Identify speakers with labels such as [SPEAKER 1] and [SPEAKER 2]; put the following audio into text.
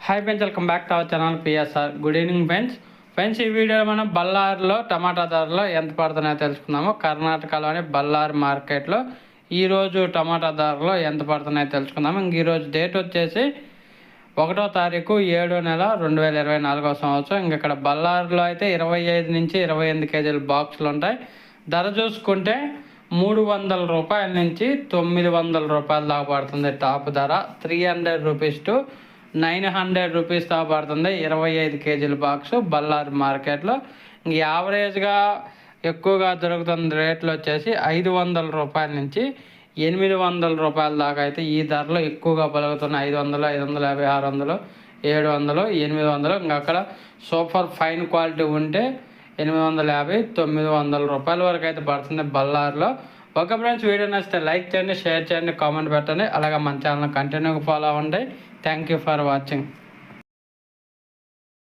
[SPEAKER 1] Hi friends, welcome back to our channel PSR. Good evening friends ఈ వీడియోలో మనం బళ్ళారిలో టమాటా ధరలు ఎంత పడుతున్నాయో తెలుసుకుందాము. కర్ణాటకలోని బళ్ళారి మార్కెట్లో ఈరోజు టమాటా ధరలు ఎంత పడుతున్నాయో తెలుసుకుందాము. ఈరోజు డేట్ వచ్చేసి 1వ తారీఖు 7వ నెల 2024వ సంవత్సరం. ఇక్కడ బళ్ళారిలో అయితే 25 నుంచి 28 కేజీల బాక్సులు ఉంటాయి. ధర చూసుకుంటే 300 రూపాయల నుంచి 900 రూపాయల దాకా పడుతుంది. టాప్ ధర 300 రూపీస్ టు 900 రూపీస్ దాకా పడుతుంది. 25 కేజీల బాక్సు బళ్ళారి మార్కెట్లో. యావరేజ్గా ఎక్కువగా దొరుకుతున్న రేట్లు వచ్చేసి 500 రూపాయల నుంచి 800 రూపాయల దాకా అయితే ఈ ధరలో ఎక్కువగా పలుకుతున్నాయి. 500, 550, 600, 700, 800. ఇంకా అక్కడ సూపర్ ఫైన్ క్వాలిటీ ఉంటే 850, 900 రూపాయల వరకు అయితే పడుతుంది బళ్ళారిలో. ఓకే ఫ్రెండ్స్, వీడియో నచ్చితే లైక్ చేయండి, షేర్ చేయండి, కామెంట్ పెట్టండి. అలాగే మన ఛానల్ కంటిన్యూగా ఫాలో అవ్వండి. Thank you for watching.